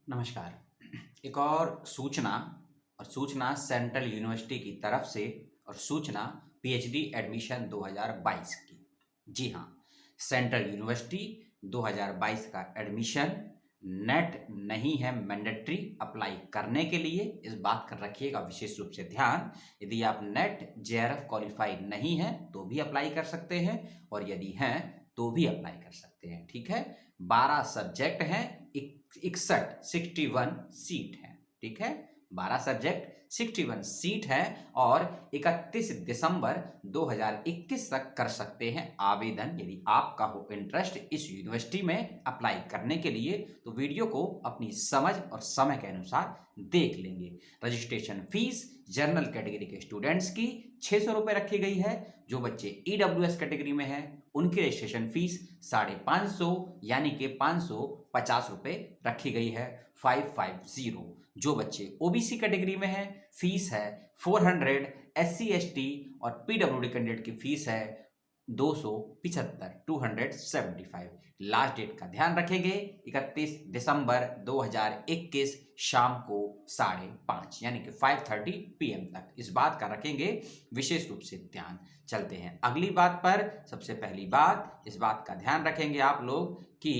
नमस्कार। एक और सूचना सेंट्रल यूनिवर्सिटी की तरफ से और सूचना पीएचडी एडमिशन 2022 की। जी हाँ, सेंट्रल यूनिवर्सिटी 2022 का एडमिशन नेट नहीं है मैंडेटरी अप्लाई करने के लिए। इस बात का रखिएगा विशेष रूप से ध्यान। यदि आप नेट जेआरएफ क्वालिफाई नहीं है तो भी अप्लाई कर सकते हैं और यदि हैं तो भी अप्लाई कर सकते हैं। ठीक है, 12 सब्जेक्ट हैं, 61 सीट है। ठीक है, 12 सब्जेक्ट 61 सीट है और 31 दिसंबर 2021 तक कर सकते हैं आवेदन। यदि आपका हो इंटरेस्ट इस यूनिवर्सिटी में अप्लाई करने के लिए तो वीडियो को अपनी समझ और समय के अनुसार देख लेंगे। रजिस्ट्रेशन फीस जनरल कैटेगरी के स्टूडेंट्स की 600 रुपये रखी गई है। जो बच्चे ईडब्ल्यूएस कैटेगरी में हैं उनकी रजिस्ट्रेशन फीस 550 यानी कि 550 रुपये रखी गई है, 550। जो बच्चे ओबीसी कैटेगरी में हैं फीस है 400, एससी एसटी और पीडब्ल्यूडी कैंडिडेट की फीस है 275, 275। लास्ट डेट का ध्यान रखेंगे 31 दिसंबर 2021 शाम को 5:30 यानी कि 5:30 PM तक। इस बात का रखेंगे विशेष रूप से ध्यान। चलते हैं अगली बात पर। सबसे पहली बात, इस बात का ध्यान रखेंगे आप लोग कि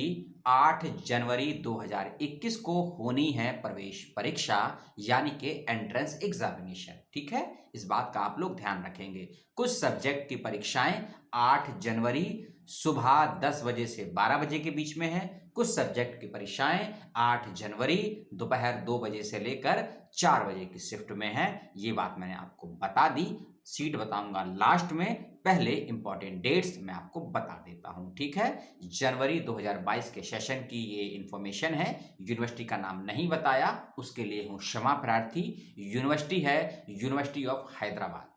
8 जनवरी 2021 को होनी है प्रवेश परीक्षा यानी कि एंट्रेंस एग्जामिनेशन। ठीक है, इस बात का आप लोग ध्यान रखेंगे। कुछ सब्जेक्ट की परीक्षाएं 8 जनवरी सुबह 10 बजे से 12 बजे के बीच में है। कुछ सब्जेक्ट की परीक्षाएं 8 जनवरी दोपहर 2 बजे से लेकर 4 बजे की शिफ्ट में है। ये बात मैंने आपको बता दी। सीट बताऊंगा लास्ट में, पहले इंपॉर्टेंट डेट्स मैं आपको बता देता हूं। ठीक है, जनवरी 2022 के सेशन की ये इंफॉर्मेशन है। यूनिवर्सिटी का नाम नहीं बताया, उसके लिए हूं क्षमा प्रार्थी। यूनिवर्सिटी है यूनिवर्सिटी ऑफ हैदराबाद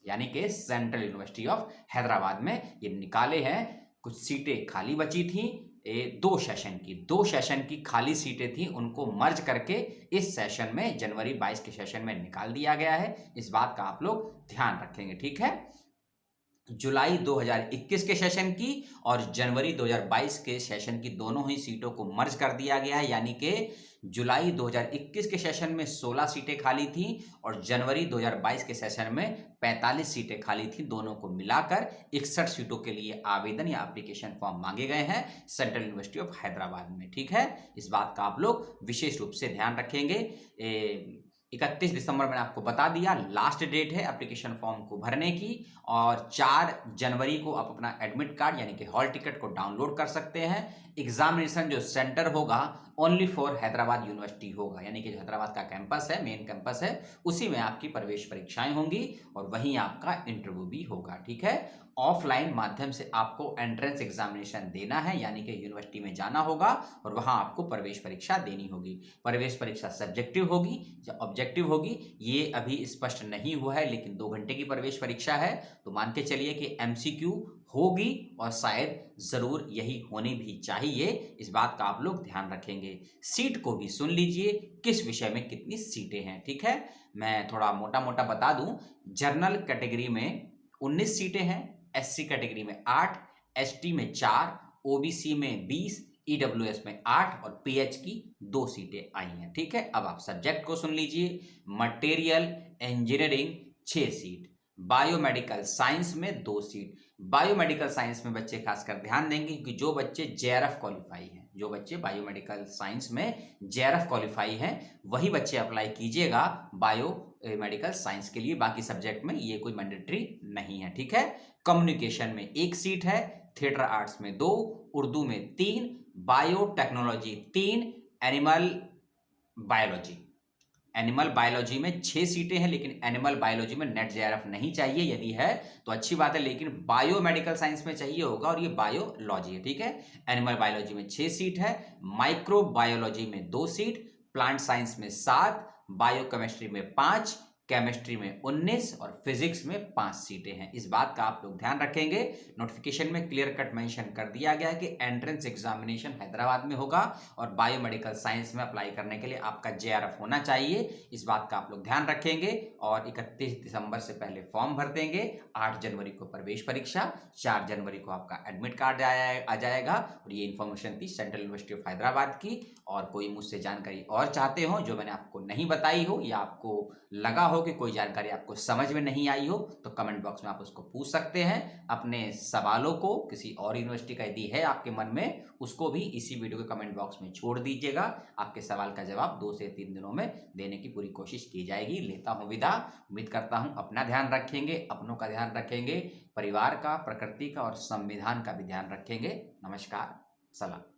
यानी कि सेंट्रल यूनिवर्सिटी ऑफ हैदराबाद में ये निकाले हैं। कुछ सीटें खाली बची थी, दो सेशन की खाली सीटें थी, उनको मर्ज करके इस सेशन में जनवरी 22 के सेशन में निकाल दिया गया है। इस बात का आप लोग ध्यान रखेंगे। ठीक है, जुलाई 2021 के सेशन की और जनवरी 2022 के सेशन की दोनों ही सीटों को मर्ज कर दिया गया है यानी कि जुलाई 2021 के सेशन में 16 सीटें खाली थी और जनवरी 2022 के सेशन में 45 सीटें खाली थी। दोनों को मिलाकर 61 सीटों के लिए आवेदन या एप्लीकेशन फॉर्म मांगे गए हैं सेंट्रल यूनिवर्सिटी ऑफ हैदराबाद में। ठीक है, इस बात का आप लोग विशेष रूप से ध्यान रखेंगे। 31 दिसंबर मैंने आपको बता दिया लास्ट डेट है एप्लीकेशन फॉर्म को भरने की और 4 जनवरी को आप अपना एडमिट कार्ड यानी कि हॉल टिकट को डाउनलोड कर सकते हैं। एग्जामिनेशन जो सेंटर होगा ओनली फॉर हैदराबाद यूनिवर्सिटी होगा यानी कि जो हैदराबाद का कैंपस है, मेन कैंपस है, उसी में आपकी प्रवेश परीक्षाएं होंगी और वहीं आपका इंटरव्यू भी होगा। ठीक है, ऑफलाइन माध्यम से आपको एंट्रेंस एग्जामिनेशन देना है यानी कि यूनिवर्सिटी में जाना होगा और वहां आपको प्रवेश परीक्षा देनी होगी। प्रवेश परीक्षा सब्जेक्टिव होगी या ऑब्जेक्टिव होगी ये अभी स्पष्ट नहीं हुआ है, लेकिन 2 घंटे की प्रवेश परीक्षा है तो मान के चलिए कि एमसीक्यू होगी और शायद जरूर यही होनी भी चाहिए। इस बात का आप लोग ध्यान रखेंगे। सीट को भी सुन लीजिए, किस विषय में कितनी सीटें हैं। ठीक है, मैं थोड़ा मोटा मोटा बता दूं। जनरल कैटेगरी में 19 सीटें हैं, एससी कैटेगरी में 8, एसटी में 4, ओबीसी में 20, ईडब्ल्यूएस में 8 और पीएच की 2 सीटें आई हैं। ठीक है, अब आप सब्जेक्ट को सुन लीजिए। Material engineering 6 seat, biomedical science में 2 सीट। बायोमेडिकल साइंस में बच्चे खासकर ध्यान देंगे कि जो बच्चे जेआरएफ क्वालिफाई हैं, जो बच्चे बायोमेडिकल साइंस में जेआरएफ क्वालिफाई हैं वही बच्चे अप्लाई कीजिएगा बायो मेडिकल साइंस के लिए। बाकी सब्जेक्ट में ये कोई मैंडेटरी नहीं है। ठीक है, कम्युनिकेशन में 1 सीट है, थिएटर आर्ट्स में 2, उर्दू में 3, बायोटेक्नोलॉजी 3, एनिमल बायोलॉजी में 6 सीटें हैं, लेकिन एनिमल बायोलॉजी में नेट जेआरएफ नहीं चाहिए। यदि है तो अच्छी बात है, लेकिन बायोमेडिकल साइंस में चाहिए होगा और ये बायोलॉजी है। ठीक है, एनिमल बायोलॉजी में 6 सीट है, माइक्रो बायोलॉजी में 2 सीट, प्लांट साइंस में 7, बायोकेमिस्ट्री में 5, केमिस्ट्री में 19 और फिजिक्स में 5 सीटें हैं। इस बात का आप लोग ध्यान रखेंगे। नोटिफिकेशन में क्लियर कट मेंशन कर दिया गया है कि एंट्रेंस एग्जामिनेशन हैदराबाद में होगा और बायोमेडिकल साइंस में अप्लाई करने के लिए आपका JRF होना चाहिए। इस बात का आप लोग ध्यान रखेंगे और 31 दिसंबर से पहले फॉर्म भर देंगे। 8 जनवरी को प्रवेश परीक्षा, 4 जनवरी को आपका एडमिट कार्ड आ जाएगा। और ये इन्फॉर्मेशन थी सेंट्रल यूनिवर्सिटी ऑफ हैदराबाद की। और कोई मुझसे जानकारी और चाहते हो जो मैंने आपको नहीं बताई हो या आपको लगा हो कि कोई जानकारी आपको समझ में नहीं आई हो, तो कमेंट बॉक्स में आप उसको पूछ सकते हैं। अपने सवालों को किसी और यूनिवर्सिटी का यदि है आपके मन में, उसको भी इसी वीडियो के कमेंट बॉक्स में छोड़ दीजिएगा। आपके सवाल का जवाब 2 से 3 दिनों में देने की पूरी कोशिश की जाएगी। लेता हूं विदा। उम्मीद करता हूं अपना ध्यान रखेंगे, अपनों का ध्यान रखेंगे, परिवार का, प्रकृति का और संविधान का भी ध्यान रखेंगे। नमस्कार, सलाम।